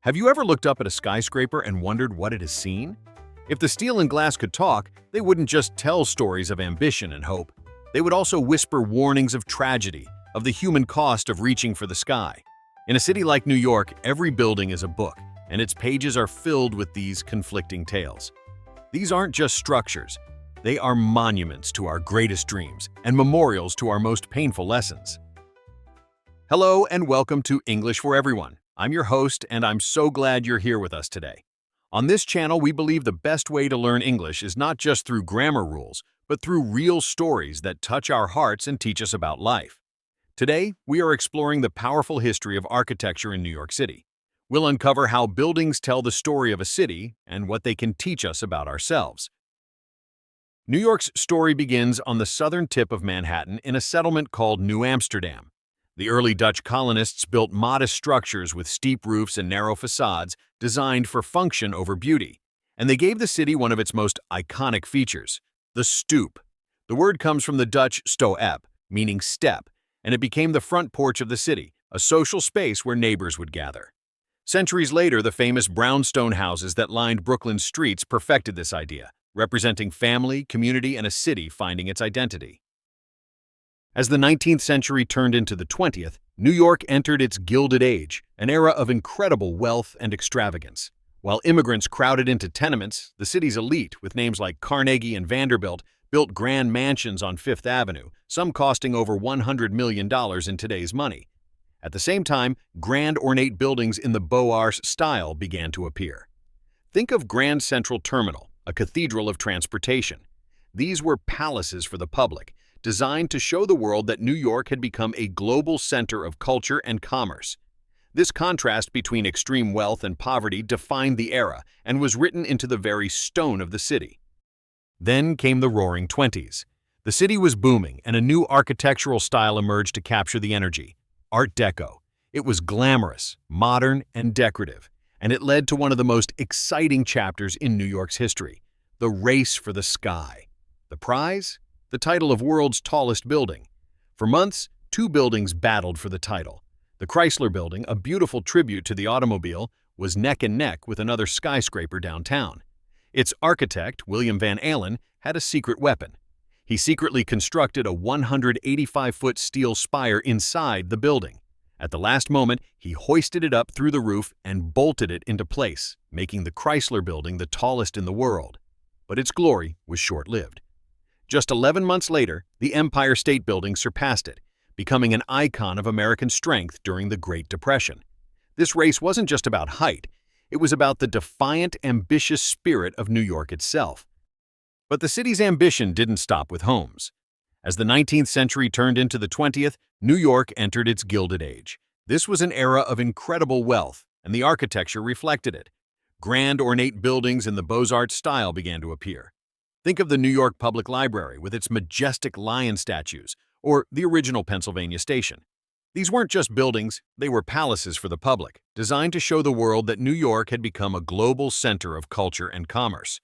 Have you ever looked up at a skyscraper and wondered what it has seen? If the steel and glass could talk, they wouldn't just tell stories of ambition and hope. They would also whisper warnings of tragedy, of the human cost of reaching for the sky. In a city like New York, every building is a book, and its pages are filled with these conflicting tales. These aren't just structures. They are monuments to our greatest dreams and memorials to our most painful lessons. Hello and welcome to English for Everyone. I'm your host, and I'm so glad you're here with us today. On this channel, we believe the best way to learn English is not just through grammar rules, but through real stories that touch our hearts and teach us about life. Today, we are exploring the powerful history of architecture in New York City. We'll uncover how buildings tell the story of a city and what they can teach us about ourselves. New York's story begins on the southern tip of Manhattan in a settlement called New Amsterdam. The early Dutch colonists built modest structures with steep roofs and narrow facades designed for function over beauty, and they gave the city one of its most iconic features, the stoep. The word comes from the Dutch stoep, meaning step, and it became the front porch of the city, a social space where neighbors would gather. Centuries later, the famous brownstone houses that lined Brooklyn's streets perfected this idea, representing family, community, and a city finding its identity. As the 19th century turned into the 20th, New York entered its Gilded Age, an era of incredible wealth and extravagance. While immigrants crowded into tenements, the city's elite, with names like Carnegie and Vanderbilt, built grand mansions on Fifth Avenue, some costing over $100 million in today's money. At the same time, grand ornate buildings in the Beaux Arts style began to appear. Think of Grand Central Terminal, a cathedral of transportation. These were palaces for the public, designed to show the world that New York had become a global center of culture and commerce. This contrast between extreme wealth and poverty defined the era and was written into the very stone of the city. Then came the Roaring Twenties. The city was booming, and a new architectural style emerged to capture the energy: Art Deco. It was glamorous, modern, and decorative, and it led to one of the most exciting chapters in New York's history: the race for the sky. The prize? The title of world's tallest building. For months, two buildings battled for the title. The Chrysler Building, a beautiful tribute to the automobile, was neck and neck with another skyscraper downtown. Its architect, William Van Allen, had a secret weapon. He secretly constructed a 185-foot steel spire inside the building. At the last moment, he hoisted it up through the roof and bolted it into place, making the Chrysler Building the tallest in the world. But its glory was short-lived. Just 11 months later, the Empire State Building surpassed it, becoming an icon of American strength during the Great Depression. This race wasn't just about height, it was about the defiant, ambitious spirit of New York itself. But the city's ambition didn't stop with homes. As the 19th century turned into the 20th, New York entered its Gilded Age. This was an era of incredible wealth, and the architecture reflected it. Grand, ornate buildings in the Beaux Arts style began to appear. Think of the New York Public Library with its majestic lion statues, or the original Pennsylvania Station. These weren't just buildings, they were palaces for the public, designed to show the world that New York had become a global center of culture and commerce.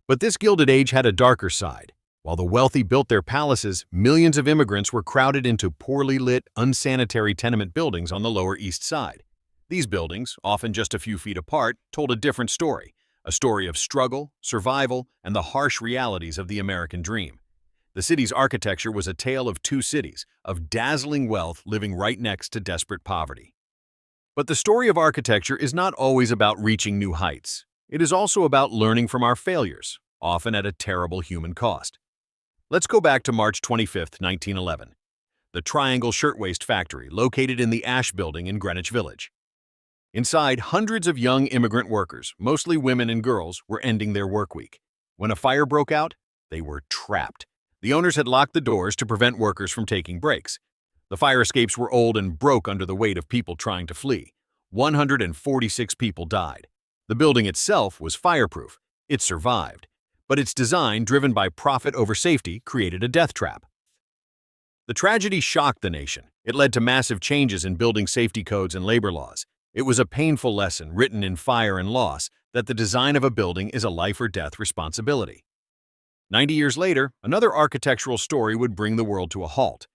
But this Gilded Age had a darker side. While the wealthy built their palaces, millions of immigrants were crowded into poorly lit, unsanitary tenement buildings on the Lower East Side. These buildings, often just a few feet apart, told a different story. A story of struggle, survival, and the harsh realities of the American dream. The city's architecture was a tale of two cities, of dazzling wealth living right next to desperate poverty. But the story of architecture is not always about reaching new heights. It is also about learning from our failures, often at a terrible human cost. Let's go back to March 25, 1911. The Triangle Shirtwaist Factory, located in the Ash Building in Greenwich Village. Inside, hundreds of young immigrant workers, mostly women and girls, were ending their work week. When a fire broke out, they were trapped. The owners had locked the doors to prevent workers from taking breaks. The fire escapes were old and broke under the weight of people trying to flee. 146 people died. The building itself was fireproof. It survived. But its design, driven by profit over safety, created a death trap. The tragedy shocked the nation. It led to massive changes in building safety codes and labor laws. It was a painful lesson written in fire and loss that the design of a building is a life-or-death responsibility. 90 years later, another architectural story would bring the world to a halt.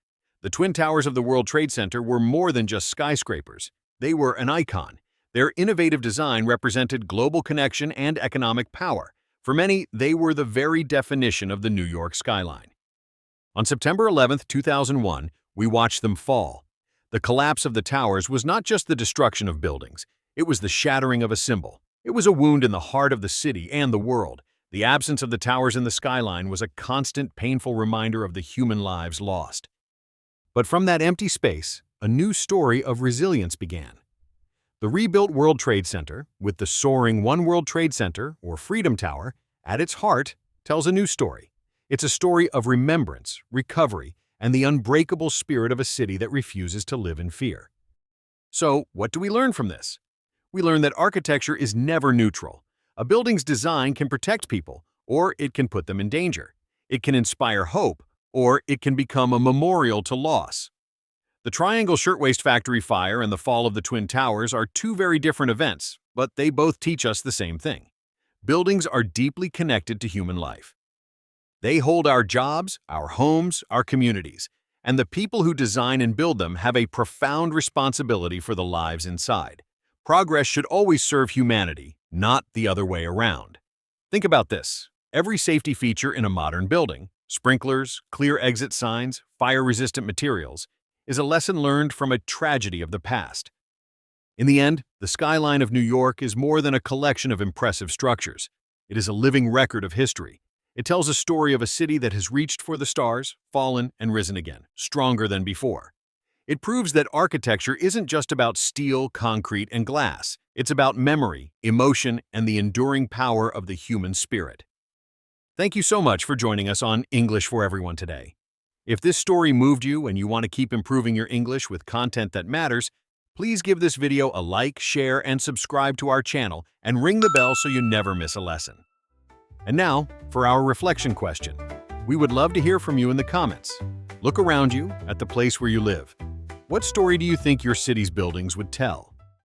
The Twin Towers of the World Trade Center were more than just skyscrapers. They were an icon. Their innovative design represented global connection and economic power. For many, they were the very definition of the New York skyline. On September 11, 2001, we watched them fall. The collapse of the towers was not just the destruction of buildings, it was the shattering of a symbol. It was a wound in the heart of the city and the world. The absence of the towers in the skyline was a constant, painful reminder of the human lives lost. But from that empty space, a new story of resilience began. The rebuilt World Trade Center, with the soaring One World Trade Center, or Freedom Tower, at its heart, tells a new story. It's a story of remembrance, recovery, and the unbreakable spirit of a city that refuses to live in fear. So, what do we learn from this? We learn that architecture is never neutral. A building's design can protect people, or it can put them in danger. It can inspire hope, or it can become a memorial to loss. The Triangle Shirtwaist Factory fire and the fall of the Twin Towers are two very different events, but they both teach us the same thing. Buildings are deeply connected to human life. They hold our jobs, our homes, our communities, and the people who design and build them have a profound responsibility for the lives inside. Progress should always serve humanity, not the other way around. Think about this. Every safety feature in a modern building, sprinklers, clear exit signs, fire-resistant materials, is a lesson learned from a tragedy of the past. In the end, the skyline of New York is more than a collection of impressive structures. It is a living record of history. It tells a story of a city that has reached for the stars, fallen, and risen again, stronger than before. It proves that architecture isn't just about steel, concrete, and glass. It's about memory, emotion, and the enduring power of the human spirit. Thank you so much for joining us on English for Everyone today. If this story moved you and you want to keep improving your English with content that matters, please give this video a like, share, and subscribe to our channel, and ring the bell so you never miss a lesson. And now, for our reflection question. We would love to hear from you in the comments. Look around you at the place where you live. What story do you think your city's buildings would tell?